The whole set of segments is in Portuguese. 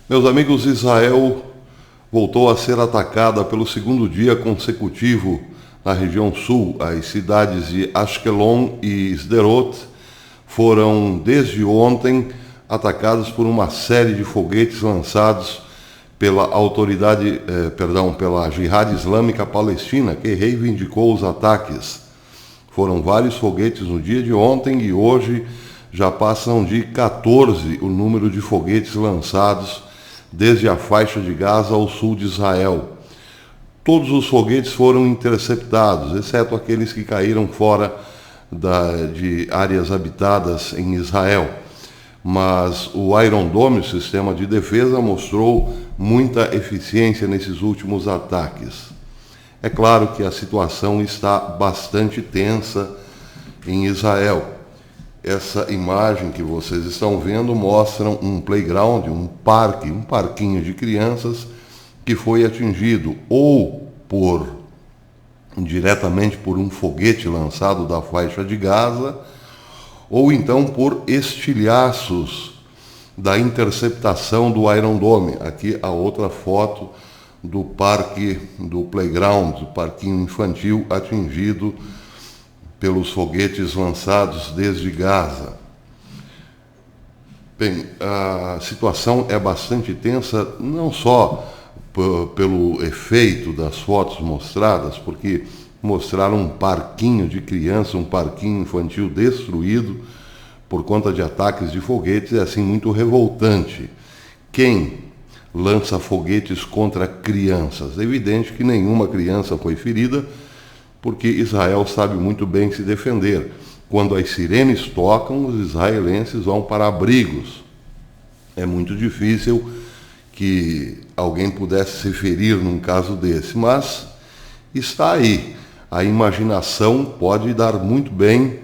Meus amigos, Israel voltou a ser atacada pelo segundo dia consecutivo na região sul. As cidades de Ashkelon e Sderot foram, desde ontem, atacadas por uma série de foguetes lançados pela pela Jihad Islâmica Palestina, que reivindicou os ataques. Foram vários foguetes no dia de ontem e hoje já passam de 14 o número de foguetes lançados desde a faixa de Gaza ao sul de Israel. Todos os foguetes foram interceptados, exceto aqueles que caíram fora de áreas habitadas em Israel. Mas o Iron Dome, o sistema de defesa, mostrou muita eficiência nesses últimos ataques. É claro que a situação está bastante tensa em Israel. Essa imagem que vocês estão vendo mostra um playground, um parquinho de crianças que foi atingido ou diretamente por um foguete lançado da faixa de Gaza, ou então por estilhaços da interceptação do Iron Dome. Aqui a outra foto do parque, do playground, do parquinho infantil atingido pelos foguetes lançados desde Gaza. Bem, a situação é bastante tensa, não só pelo efeito das fotos mostradas, porque mostraram um parquinho de criança, um parquinho infantil destruído por conta de ataques de foguetes, é assim muito revoltante. Quem lança foguetes contra crianças? É evidente que nenhuma criança foi ferida, porque Israel sabe muito bem se defender. Quando as sirenes tocam, os israelenses vão para abrigos. É muito difícil que alguém pudesse se ferir num caso desse, mas está aí. A imaginação pode dar muito bem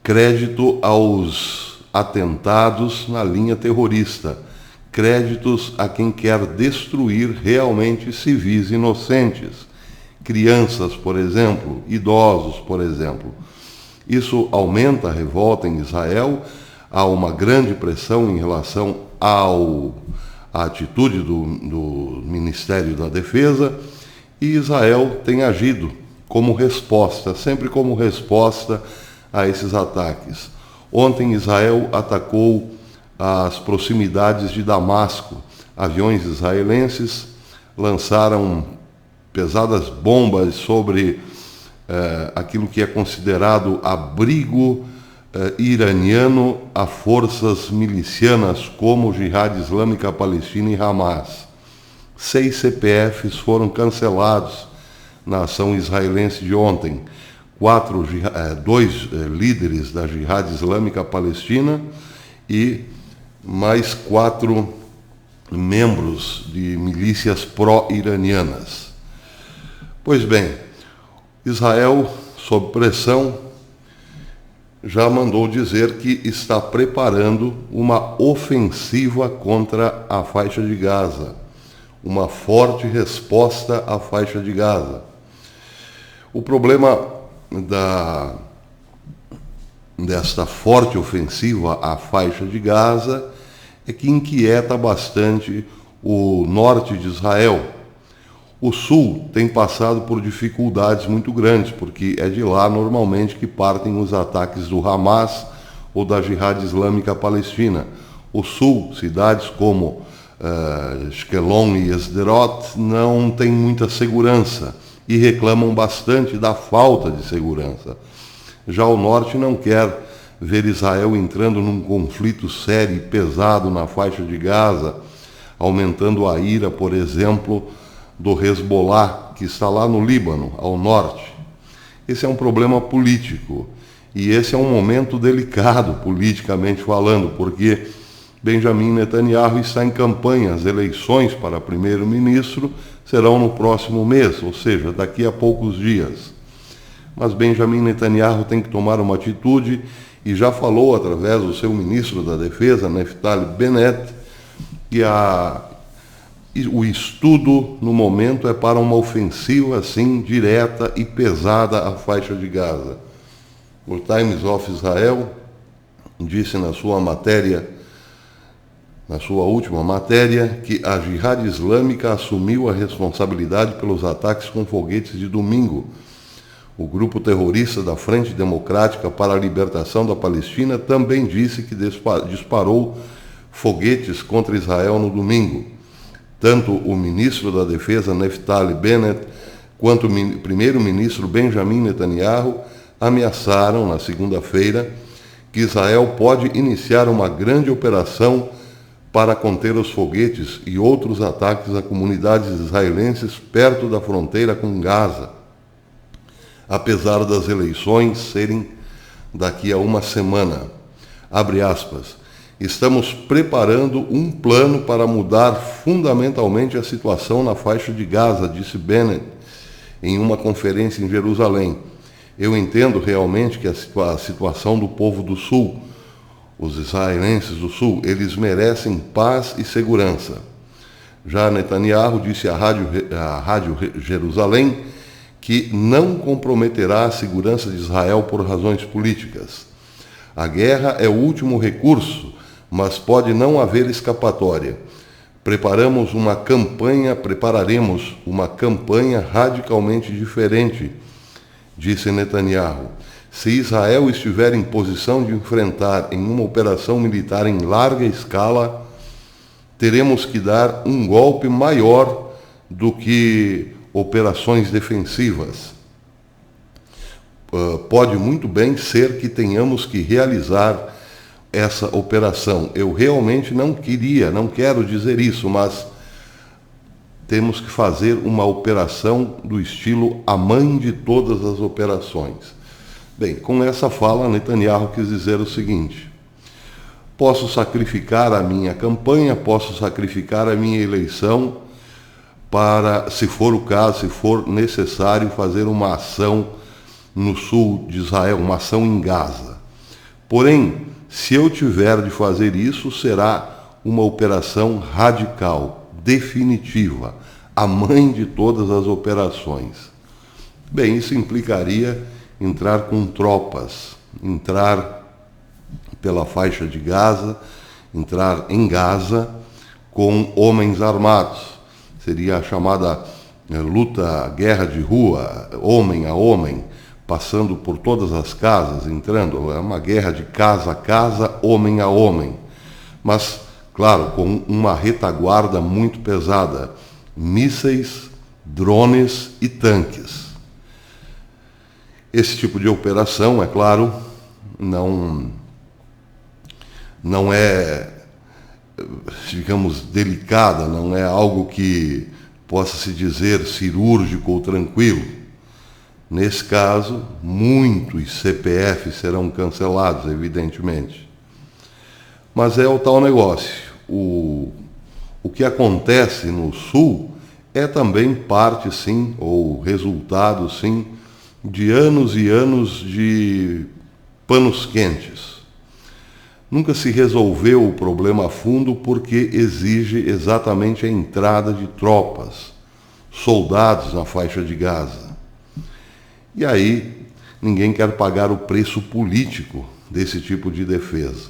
crédito aos atentados na linha terrorista, créditos a quem quer destruir realmente civis inocentes. Crianças, por exemplo, idosos, por exemplo. Isso aumenta a revolta em Israel, há uma grande pressão em relação à atitude do Ministério da Defesa, e Israel tem agido como resposta, sempre como resposta a esses ataques. Ontem Israel atacou as proximidades de Damasco. Aviões israelenses lançaram pesadas bombas sobre aquilo que é considerado abrigo iraniano a forças milicianas como Jihad Islâmica Palestina e Hamas. 6 CPFs foram cancelados na ação israelense de ontem. 2 líderes da Jihad Islâmica Palestina e mais 4 membros de milícias pró-iranianas. Pois bem, Israel, sob pressão, já mandou dizer que está preparando uma ofensiva contra a faixa de Gaza, uma forte resposta à faixa de Gaza. O problema desta forte ofensiva à faixa de Gaza é que inquieta bastante o norte de Israel. O sul tem passado por dificuldades muito grandes, porque é de lá normalmente que partem os ataques do Hamas ou da Jihad Islâmica Palestina. O sul, cidades como Ashkelon e Sderot, não tem muita segurança e reclamam bastante da falta de segurança. Já o norte não quer ver Israel entrando num conflito sério e pesado na faixa de Gaza, aumentando a ira, por exemplo, do Hezbollah, que está lá no Líbano, ao norte. Esse é um problema político, e esse é um momento delicado, politicamente falando, porque Benjamin Netanyahu está em campanha. As eleições para primeiro-ministro serão no próximo mês, ou seja, daqui a poucos dias. Mas Benjamin Netanyahu tem que tomar uma atitude, e já falou através do seu ministro da Defesa, Naftali Bennett, que o estudo no momento é para uma ofensiva assim direta e pesada à faixa de Gaza. O Times of Israel disse na sua matéria na sua última matéria, que a Jihad Islâmica assumiu a responsabilidade pelos ataques com foguetes de domingo. O grupo terrorista da Frente Democrática para a Libertação da Palestina também disse que disparou foguetes contra Israel no domingo. Tanto o ministro da Defesa, Naftali Bennett, quanto o primeiro-ministro Benjamin Netanyahu ameaçaram, na segunda-feira, que Israel pode iniciar uma grande operação para conter os foguetes e outros ataques a comunidades israelenses perto da fronteira com Gaza, apesar das eleições serem daqui a uma semana. Abre aspas. Estamos preparando um plano para mudar fundamentalmente a situação na faixa de Gaza, disse Bennett em uma conferência em Jerusalém. Eu entendo realmente que a situação do povo do Sul, os israelenses do Sul, eles merecem paz e segurança. Já Netanyahu disse à Rádio Jerusalém que não comprometerá a segurança de Israel por razões políticas. A guerra é o último recurso, mas pode não haver escapatória. Prepararemos uma campanha radicalmente diferente, disse Netanyahu. Se Israel estiver em posição de enfrentar em uma operação militar em larga escala, teremos que dar um golpe maior do que operações defensivas. Pode muito bem ser que tenhamos que realizar essa operação. Eu realmente não quero dizer isso, mas temos que fazer uma operação do estilo a mãe de todas as operações. Bem, com essa fala, Netanyahu quis dizer o seguinte: posso sacrificar a minha campanha, posso sacrificar a minha eleição para, se for o caso, se for necessário, fazer uma ação no sul de Israel, uma ação em Gaza. Porém, se eu tiver de fazer isso, será uma operação radical, definitiva, a mãe de todas as operações. Bem, isso implicaria entrar com tropas, entrar pela faixa de Gaza, entrar em Gaza com homens armados. Seria a chamada guerra de rua, homem a homem, passando por todas as casas, entrando, é uma guerra de casa a casa, homem a homem. Mas, claro, com uma retaguarda muito pesada, mísseis, drones e tanques. Esse tipo de operação, é claro, não é, digamos, delicada, não é algo que possa se dizer cirúrgico ou tranquilo. Nesse caso, muitos CPFs serão cancelados, evidentemente. Mas é o tal negócio. O que acontece no Sul é também parte, sim, ou resultado, sim, de anos e anos de panos quentes. Nunca se resolveu o problema a fundo porque exige exatamente a entrada de tropas, soldados na faixa de Gaza. E aí, ninguém quer pagar o preço político desse tipo de defesa.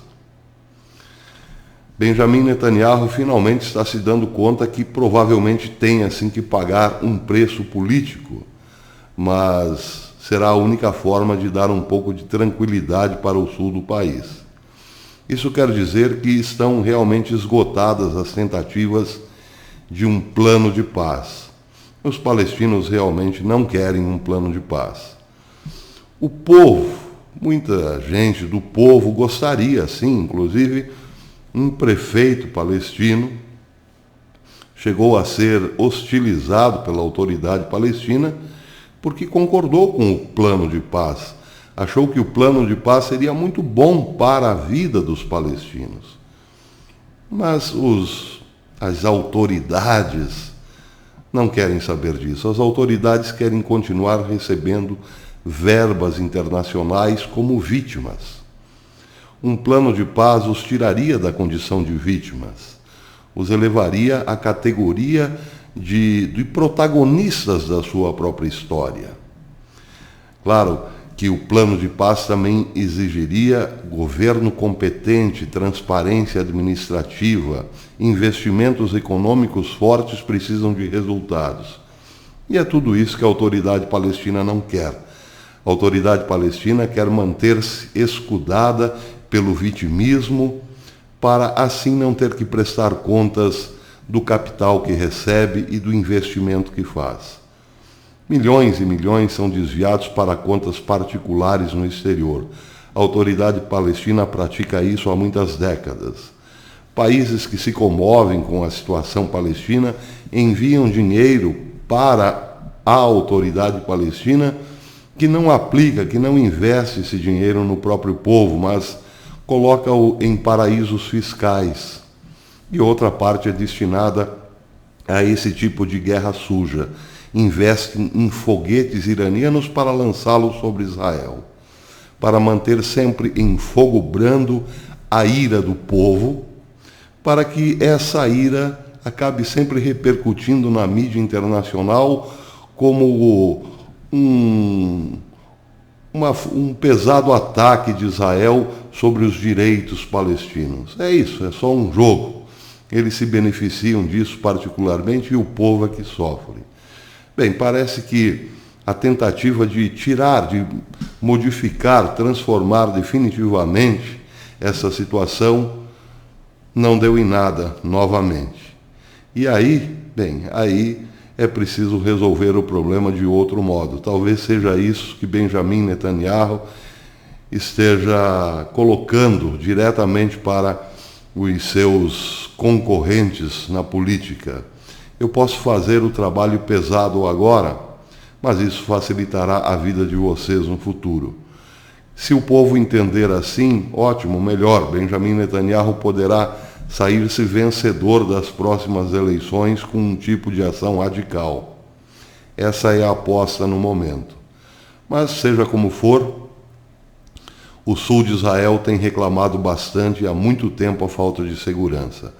Benjamin Netanyahu finalmente está se dando conta que provavelmente tem assim que pagar um preço político, mas será a única forma de dar um pouco de tranquilidade para o sul do país. Isso quer dizer que estão realmente esgotadas as tentativas de um plano de paz. Os palestinos realmente não querem um plano de paz. O povo, muita gente do povo gostaria, sim, inclusive um prefeito palestino chegou a ser hostilizado pela autoridade palestina porque concordou com o plano de paz. Achou que o plano de paz seria muito bom para a vida dos palestinos. Mas as autoridades não querem saber disso. As autoridades querem continuar recebendo verbas internacionais como vítimas. Um plano de paz os tiraria da condição de vítimas, os elevaria à categoria de protagonistas da sua própria história. Claro, que o plano de paz também exigiria governo competente, transparência administrativa, investimentos econômicos fortes precisam de resultados. E é tudo isso que a autoridade palestina não quer. A autoridade palestina quer manter-se escudada pelo vitimismo, para assim não ter que prestar contas do capital que recebe e do investimento que faz. Milhões e milhões são desviados para contas particulares no exterior. A autoridade palestina pratica isso há muitas décadas. Países que se comovem com a situação palestina enviam dinheiro para a autoridade palestina, que não aplica, que não investe esse dinheiro no próprio povo, mas coloca-o em paraísos fiscais. E outra parte é destinada a esse tipo de guerra suja. Investem em foguetes iranianos para lançá-los sobre Israel, para manter sempre em fogo brando a ira do povo, para que essa ira acabe sempre repercutindo na mídia internacional como um pesado ataque de Israel sobre os direitos palestinos. É isso, é só um jogo. Eles se beneficiam disso particularmente e o povo é que sofre. Bem, parece que a tentativa de tirar, de modificar, transformar definitivamente essa situação não deu em nada novamente. E aí, bem, aí é preciso resolver o problema de outro modo. Talvez seja isso que Benjamin Netanyahu esteja colocando diretamente para os seus concorrentes na política. Eu posso fazer o trabalho pesado agora, mas isso facilitará a vida de vocês no futuro. Se o povo entender assim, ótimo, melhor. Benjamin Netanyahu poderá sair-se vencedor das próximas eleições com um tipo de ação radical. Essa é a aposta no momento. Mas, seja como for, o sul de Israel tem reclamado bastante há muito tempo a falta de segurança.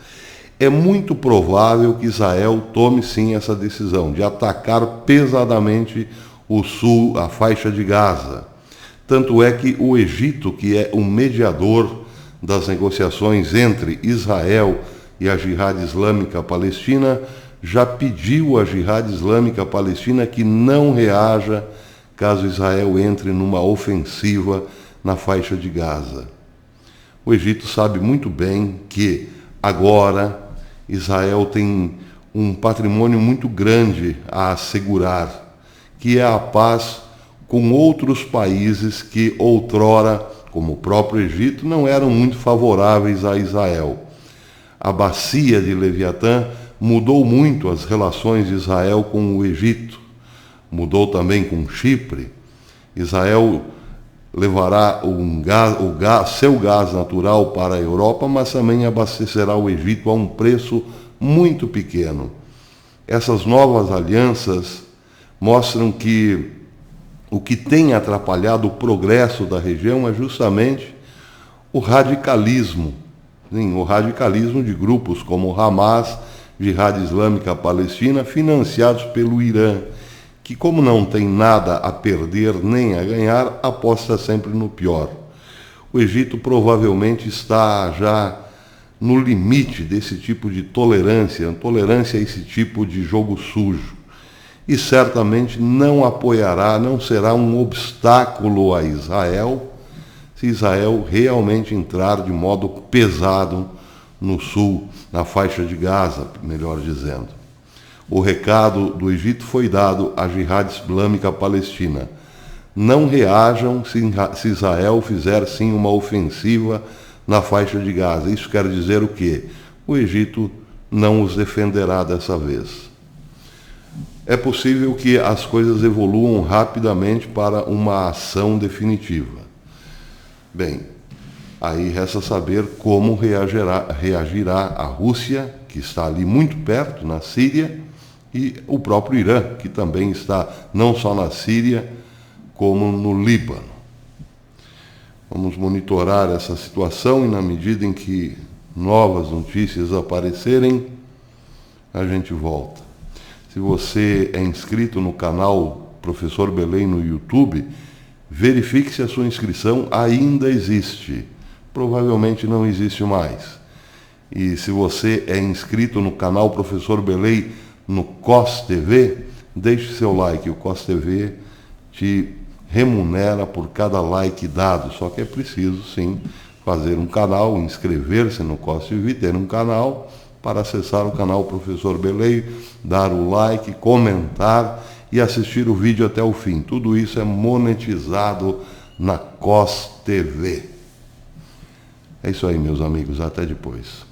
É muito provável que Israel tome sim essa decisão de atacar pesadamente o sul, a faixa de Gaza. Tanto é que o Egito, que é o mediador das negociações entre Israel e a Jihad Islâmica Palestina, já pediu à Jihad Islâmica Palestina que não reaja caso Israel entre numa ofensiva na faixa de Gaza. O Egito sabe muito bem que agora Israel tem um patrimônio muito grande a assegurar, que é a paz com outros países que outrora, como o próprio Egito, não eram muito favoráveis a Israel. A bacia de Leviatã mudou muito as relações de Israel com o Egito, mudou também com Chipre. Israel levará seu gás natural para a Europa, mas também abastecerá o Egito a um preço muito pequeno. Essas novas alianças mostram que o que tem atrapalhado o progresso da região é justamente o radicalismo. Sim, o radicalismo de grupos como Hamas, Jihad Islâmica Palestina, financiados pelo Irã, que, como não tem nada a perder nem a ganhar, aposta sempre no pior. O Egito provavelmente está já no limite desse tipo de tolerância a esse tipo de jogo sujo. E certamente não apoiará, não será um obstáculo a Israel, se Israel realmente entrar de modo pesado no sul, na faixa de Gaza, melhor dizendo. O recado do Egito foi dado à Jihad Islâmica Palestina. Não reajam se Israel fizer sim uma ofensiva na faixa de Gaza. Isso quer dizer o quê? O Egito não os defenderá dessa vez. É possível que as coisas evoluam rapidamente para uma ação definitiva. Bem, aí resta saber como reagirá a Rússia, que está ali muito perto, na Síria, e o próprio Irã, que também está não só na Síria, como no Líbano. Vamos monitorar essa situação e, na medida em que novas notícias aparecerem, a gente volta. Se você é inscrito no canal Professor Belém no YouTube, verifique se a sua inscrição ainda existe. Provavelmente não existe mais. E se você é inscrito no canal Professor Belei no COS TV, deixe seu like. O COS TV te remunera por cada like dado. Só que é preciso, sim, fazer um canal, inscrever-se no COS TV, ter um canal para acessar o canal Professor Belei, dar o like, comentar e assistir o vídeo até o fim. Tudo isso é monetizado na COS TV. É isso aí, meus amigos. Até depois.